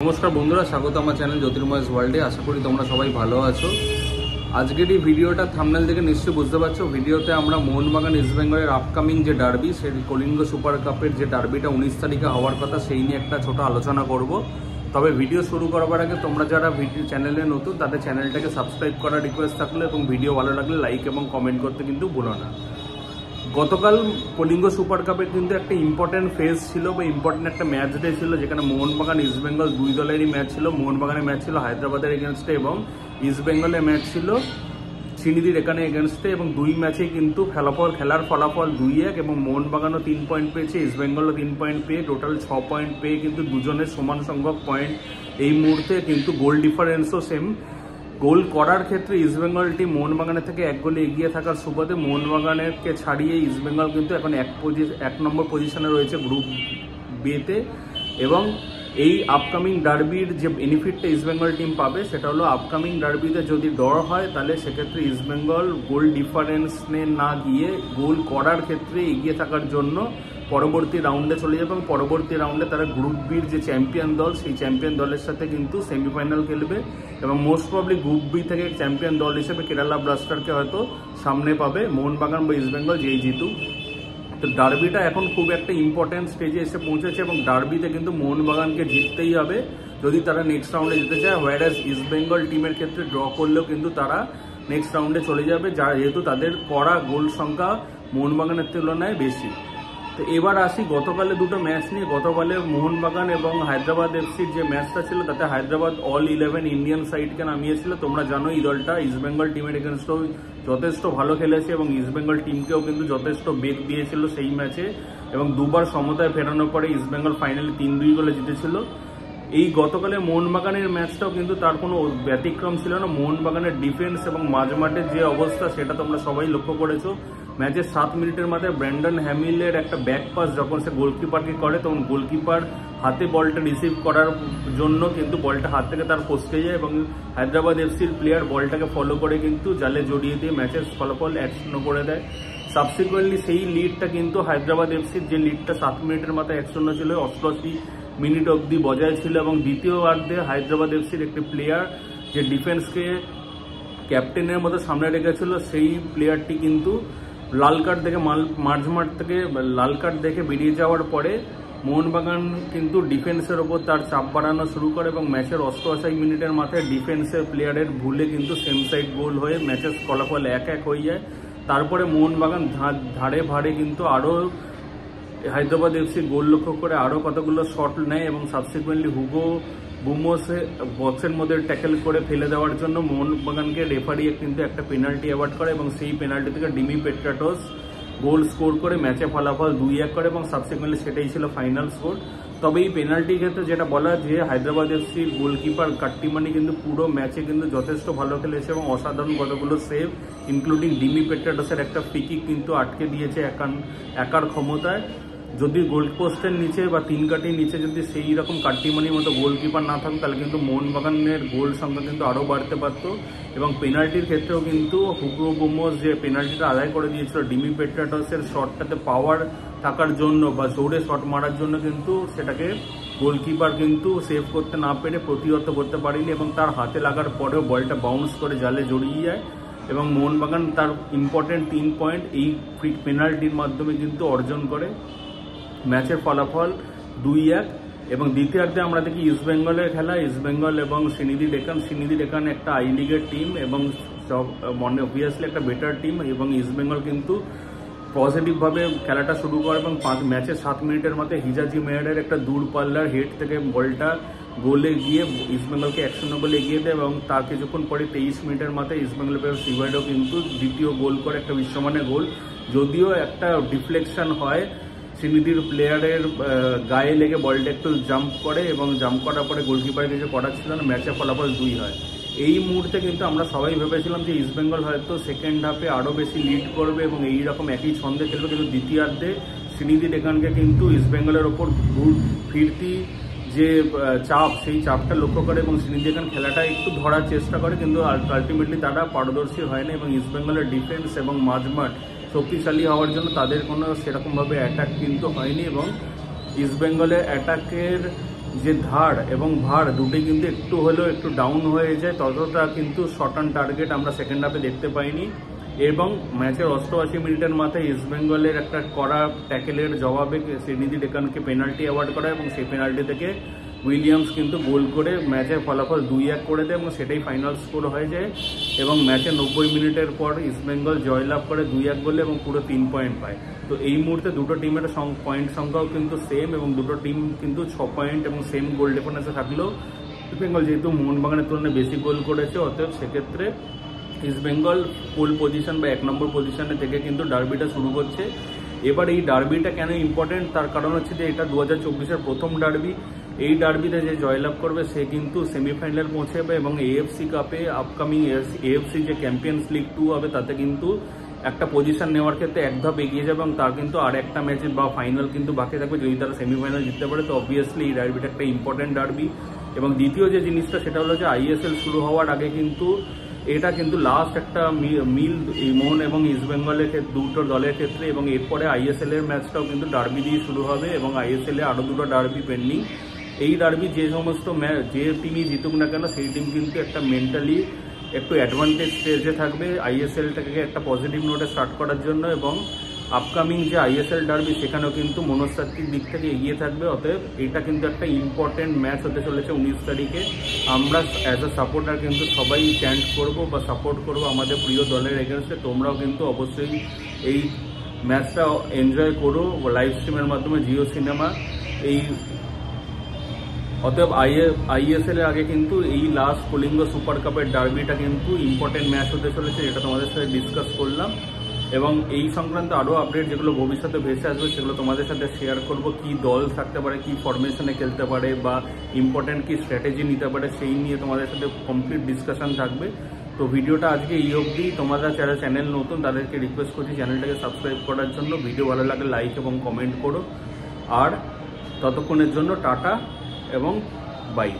নমস্কার বন্ধুরা, স্বাগত আমার চ্যানেল জ্যোতির্ময় ওয়ার্ল্ডে। আশা করি তোমরা সবাই ভালো আছো। আজকের এই ভিডিওটা থাম্বনেল দেখে নিশ্চয়ই বুঝতে পারছো, ভিডিওতে আমরা মোহনবাগান ইস্ট বেঙ্গলের আপকামিং যে ডার্বি, সেই কলিঙ্গ সুপার কাপের যে ডার্বিটা 19 তারিখে হওয়ার কথা, সেই নিয়ে একটা ছোট আলোচনা করব। তবে ভিডিও শুরু করবার আগে তোমরা যারা চ্যানেলে নতুন, তাদের চ্যানেলটাকে সাবস্ক্রাইব করার রিকোয়েস্ট থাকলে এবং ভিডিও ভালো লাগলে লাইক এবং কমেন্ট করতে কিন্তু ভুলো না। গতকাল কলিঙ্গ সুপার কাপের কিন্তু একটা ইম্পর্টেন্ট ফেজ ছিল বা ইম্পর্টেন্ট একটা ম্যাচ ডে ছিল, যেখানে মোহনবাগান ইস্ট বেঙ্গল দুই দলেরই ম্যাচ ছিল। মোহনবাগানের ম্যাচ ছিল হায়দ্রাবাদের এগেনস্টে এবং ইস্ট বেঙ্গলের ম্যাচ ছিল শ্রীনিধি ডেকানের এগেনস্টে, এবং দুই ম্যাচেই কিন্তু খেলার ফলাফল 2-1 এবং মোহনবাগানও 3 পয়েন্ট পেয়েছে, ইস্ট বেঙ্গলও 3 পয়েন্ট পেয়ে টোটাল 6 পয়েন্ট পেয়ে কিন্তু দুজনের সমান সংখ্যক পয়েন্ট এই মুহূর্তে। কিন্তু গোল ডিফারেন্সও সেম। গোল করার ক্ষেত্রে ইস্টবেঙ্গল টিম মোহনবাগানের থেকে 1 গোলে এগিয়ে থাকার সুবাদে মোহনবাগানেরকে ছাড়িয়ে ইস্টবেঙ্গল কিন্তু এখন 1 নম্বর পজিশনে রয়েছে গ্রুপ বিতে। এবং এই আপকামিং ডার্বির যে বেনিফিটটা ইস্টবেঙ্গল টিম পাবে সেটা হলো, আপকামিং ডার্বিতে যদি ড্র হয় তাহলে সেক্ষেত্রে ইস্টবেঙ্গল গোল ডিফারেন্সে না গিয়ে গোল করার ক্ষেত্রে এগিয়ে থাকার জন্য পরবর্তী রাউন্ডে চলে যাবে, এবং পরবর্তী রাউন্ডে তারা গ্রুপ বির যে চ্যাম্পিয়ন দল, সেই চ্যাম্পিয়ন দলের সাথে কিন্তু সেমিফাইনাল খেলবে, এবং মোস্ট প্রবলি গ্রুপ বি থেকে চ্যাম্পিয়ন দল হিসেবে কেরালা ব্লাস্টারকে হয়তো সামনে পাবে মোহনবাগান বা ইস্টবেঙ্গল, যেই জিতুক। তো ডার্বিটা এখন খুব একটা ইম্পর্টেন্ট স্টেজে এসে পৌঁছেছে, এবং ডার্বিতে কিন্তু মোহনবাগানকে জিততেই হবে যদি তারা নেক্সট রাউন্ডে যেতে চায়। হোয়ারাস ইস্টবেঙ্গল টিমের ক্ষেত্রে ড্র করলেও কিন্তু তারা নেক্সট রাউন্ডে চলে যাবে, যেহেতু তাদের করা গোল সংখ্যা মোহনবাগানের তুলনায় বেশি। তো এবার আসি গতকালে দুটো ম্যাচ নিয়ে। গতকালে মোহনবাগান এবং হায়দ্রাবাদ এফসির যে ম্যাচটা ছিল, তাতে হায়দ্রাবাদ অল 11 ইন্ডিয়ান সাইডকে নামিয়েছিল। তোমরা জানো এই দলটা ইস্টবেঙ্গল টিমের এগেনস্টও যথেষ্ট ভালো খেলেছে, এবং ইস্টবেঙ্গল টিমকেও কিন্তু যথেষ্ট বেগ দিয়েছিল সেই ম্যাচে, এবং দুবার সমতায় ফেরানোর পরে ইস্টবেঙ্গল ফাইনালি 3-2 গোলে জিতেছিল। এই গতকালের মোহনবাগানের ম্যাচটাও কিন্তু তার কোনো ব্যতিক্রম ছিল না। মোহনবাগানের ডিফেন্স এবং মাঝমাঠের যে অবস্থা সেটা তোমরা সবাই লক্ষ্য করেছো। ম্যাচের 7 মিনিটের মাথায় ব্র্যান্ডন হ্যামিলের একটা ব্যাক পাস যখন সে গোলকিপারকে করে, তখন গোলকিপার হাতে বলটা রিসিভ করার জন্য কিন্তু বলটা হাত থেকে তার পোস্টে যায়, এবং হায়দ্রাবাদ এফসির প্লেয়ার বলটাকে ফলো করে কিন্তু জালে জড়িয়ে দিয়ে ম্যাচের ফলাফল 1-0 করে দেয়। সাবসিকুয়েন্টলি সেই লিডটা কিন্তু হায়দ্রাবাদ এফসির, যে লিডটা 7 মিনিটের মাথায় 1-0 ছিল, 88 মিনিট অবধি বজায় ছিল, এবং দ্বিতীয়ার্ধে হায়দ্রাবাদ এফসির একটি প্লেয়ার যে ডিফেন্সকে ক্যাপ্টেনের মতো সামনে রেখেছিল, সেই প্লেয়ারটি কিন্তু লাল কার্ড দেখে মাঝমাঠ থেকে লাল কার্ড দেখে বেরিয়ে যাওয়ার পরে মোহনবাগান কিন্তু ডিফেন্সের ওপর তার চাপ বাড়ানো শুরু করে, এবং ম্যাচের 88 মিনিটের মাথায় ডিফেন্সের প্লেয়ারের ভুলে কিন্তু সেম সাইড গোল হয়ে ম্যাচের ফলাফল 1-1 হয়ে যায়। তারপরে মোহনবাগান ধারে ভারে কিন্তু আরও হায়দ্রাবাদ এফসি গোল লক্ষ্য করে আরও কতগুলো শট নেয়, এবং সাবসিকুয়েন্টলি হুগো বুমোসে বক্সের মধ্যে ট্যাকেল করে ফেলে দেওয়ার জন্য মোহনবাগানকে রেফারি কিন্তু একটা পেনাল্টি অ্যাওয়ার্ড করে, এবং সেই পেনাল্টি থেকে ডিমি পেট্রাটোস গোল স্কোর করে ম্যাচে ফলাফল 2-1 করে, এবং সাবসিকুয়েন্টলি সেটাই ছিল ফাইনাল স্কোর। তবে এই পেনাল্টির ক্ষেত্রে যেটা বলা, যে হায়দ্রাবাদ এফসির গোলকিপার কাট্টিমানি কিন্তু পুরো ম্যাচে কিন্তু যথেষ্ট ভালো খেলেছে, এবং অসাধারণ কতগুলো সেভ, ইনক্লুডিং ডিমি পেট্রাটোসের একটা ফ্রি কিক কিন্তু আটকে দিয়েছে একার ক্ষমতায়। যদি গোল পোস্টের নিচে বা 3 কাঠির নিচে যদি সেই রকম কাট্টিমানির মতো গোলকিপার না থাকতো, তাহলে কিন্তু মোহনবাগানের গোল সংখ্যা কিন্তু আরও বাড়তে পারত। এবং পেনাল্টির ক্ষেত্রেও কিন্তু হুগো বুমোস যে পেনাল্টিটা আদায় করে দিয়েছিল, ডিমি পেট্রাটোসের শটটাতে পাওয়ার থাকার জন্য বা জোরে শট মারার জন্য কিন্তু সেটাকে গোলকিপার কিন্তু সেভ করতে না পেরে প্রতিহত করতে পারেনি, এবং তার হাতে লাগার পরেও বলটা বাউন্স করে জালে জড়িয়ে যায়, এবং মোহনবাগান তার ইম্পর্টেন্ট 3 পয়েন্ট এই পেনাল্টির মাধ্যমে কিন্তু অর্জন করে। ম্যাচের ফলাফল 2-1। এবং দ্বিতীয়ার্ধে আমরা দেখি ইস্টবেঙ্গলের খেলা, ইস্টবেঙ্গল এবং শ্রীনিধি ডেকান একটা আই লিগের টিম, এবং অবভিয়াসলি একটা বেটার টিম, এবং ইস্টবেঙ্গল কিন্তু পজিটিভভাবে খেলাটা শুরু করে, এবং ম্যাচের 7 মিনিটের মাথায় হিজাজি মেয়ারের একটা দূরপাল্লার হেড থেকে বলটা গোলে গিয়ে ইস্টবেঙ্গলকে 1-0 গোলে এগিয়ে দেয়, এবং তার কিছুক্ষণ পরে 23 মিনিটের মাথায় ইস্টবেঙ্গলের প্লেয়ার সিভাইডও কিন্তু দ্বিতীয় গোল করে, একটা বিশ্বমানের গোল। যদিও একটা ডিফ্লেকশন হয়, শ্রীনিধির প্লেয়ারের গায়ে লেগে বলটা একটু জাম্প করে, এবং জাম্প করার পরে গোলকিপারের কিছু করার ছিল না, ম্যাচের ফলাফল 2 হয়। এই মুহূর্তে কিন্তু আমরা সবাই ভেবেছিলাম যে ইস্টবেঙ্গল হয়তো সেকেন্ড হাফে আরও বেশি লিড করবে এবং এইরকম একই ছন্দে খেলবে, কিন্তু দ্বিতীয়ার্ধে শ্রীনিধি ডেকানকে কিন্তু ইস্টবেঙ্গলের ওপর ফিরতি যে চাপ, সেই চাপটা লক্ষ্য করে, এবং শ্রীনিধি ডেকান খেলাটা একটু ধরার চেষ্টা করে, কিন্তু আলটিমেটলি তারা পারদর্শী হয় না, এবং ইস্টবেঙ্গলের ডিফেন্স এবং মাঝমাঠ শক্তিশালী হওয়ার জন্য তাদের কোনো সেরকমভাবে অ্যাটাক কিন্তু হয়নি, এবং ইস্টবেঙ্গলের অ্যাটাকের যে ধার এবং ভার দুটোই কিন্তু একটু হলেও একটু ডাউন হয়ে যায়, ততটা কিন্তু শর্ট অন টার্গেট আমরা সেকেন্ড হাফে দেখতে পাইনি। এবং ম্যাচের 88 মিনিটের মাথায় ইস্টবেঙ্গলের একটা করা ট্যাকেলের জবাবে শ্রীনিধি ডেকানকে পেনাল্টি অ্যাওয়ার্ড করা এবং সেই পেনাল্টি থেকে উইলিয়ামস কিন্তু গোল করে ম্যাচের ফলাফল 2-1 করে দেয় এবং সেটাই ফাইনাল স্কোর হয়ে যায়। এবং ম্যাচের 90 মিনিটের পর ইস্টবেঙ্গল জয়লাভ করে 2-1 গোলে এবং পুরো 3 পয়েন্ট পায়। তো এই মুহূর্তে দুটো টিমের পয়েন্ট সংখ্যাও কিন্তু সেম এবং দুটো টিম কিন্তু 6 পয়েন্ট এবং সেম গোল ডিফারেন্সে থাকলেও ইস্টবেঙ্গল যেহেতু মোহনবাগানের তুলনায় বেশি গোল করেছে, অতএব সেক্ষেত্রে ইস্টবেঙ্গল পোল পজিশন বা 1 নম্বর পজিশনে থেকে কিন্তু ডার্বিটা শুরু করছে। এবার এই ডার্বিটা কেন ইম্পর্টেন্ট, তার কারণ হচ্ছে যে এটা 2024-এর প্রথম ডার্বি। এই ডার্বিতে যে জয়লাভ করবে সে কিন্তু সেমিফাইনাল পৌঁছে যাবে এবং এএফসি কাপে আপকামিং এএফসি যে চ্যাম্পিয়ন্স লিগ 2 হবে তাতে কিন্তু একটা পজিশন নেওয়ার ক্ষেত্রে এক ধাপ এগিয়ে যাবে এবং তার কিন্তু আর একটা ম্যাচ বা ফাইনাল কিন্তু বাকি থাকবে। যদি তারা সেমিফাইনাল জিততে পারে তো অবভিয়াসলি এই ডার্বিটা একটা ইম্পর্টেন্ট ডার্বি। এবং দ্বিতীয় যে জিনিসটা সেটা হলো যে আইএসএল শুরু হওয়ার আগে কিন্তু এটা কিন্তু লাস্ট একটা মিল মোহন এবং ইস্টবেঙ্গলের দুটো দলের ক্ষেত্রে, এবং এরপরে আইএসএল এর ম্যাচটাও কিন্তু ডার্বি দিয়ে শুরু হবে এবং আইএসএল এ আরও দুটো ডার্বি পেন্ডিং। এই ডার্বি যে সমস্ত যে টিমই জিতুক না কেন সেই টিম কিন্তু একটা মেন্টালি একটু অ্যাডভান্টেজ স্টেজে থাকবে আইএসএলটাকে একটা পজিটিভ নোটে স্টার্ট করার জন্য। এবং আপকামিং যে আইএসএল ডার্বি সেখানেও কিন্তু মনস্তাত্ত্বিক দিক থেকে এগিয়ে থাকবে। অতএব এটা কিন্তু একটা ইম্পর্টেন্ট ম্যাচ হতে চলেছে 19 তারিখে। আমরা অ্যাজ আ সাপোর্টার কিন্তু সবাই চ্যান্ট করবো বা সাপোর্ট করবো আমাদের প্রিয় দলের এগেনস্টে। তোমরাও কিন্তু অবশ্যই এই ম্যাচটা এনজয় করো লাইভ স্ট্রিমের মাধ্যমে জিও সিনেমা। এই অতএব আইএসএল এর আগে কিন্তু এই লাস্ট কলিঙ্গ সুপার কাপের ডার্বিটা কিন্তু ইম্পর্টেন্ট ম্যাচ হতে চলেছে, এটা তোমাদের সাথে ডিসকাস করলাম। এবং এই সংক্রান্ত আরও আপডেট যেগুলো ভবিষ্যতে ভেসে আসবে সেগুলো তোমাদের সাথে শেয়ার করব। কি দল থাকতে পারে, কি ফরমেশনে খেলতে পারে বা ইম্পর্টেন্ট কি স্ট্র্যাটেজি নিতে পারে সেই নিয়ে তোমাদের সাথে কমপ্লিট ডিসকাশন থাকবে। তো ভিডিওটা আজকে এই অবধি। তোমরা যারা চ্যানেল নতুন তাদেরকে রিকোয়েস্ট করছি চ্যানেলটাকে সাবস্ক্রাইব করার জন্য। ভিডিও ভালো লাগলে লাইক এবং কমেন্ট করো। আর ততক্ষণের জন্য টাটা এবং বাই।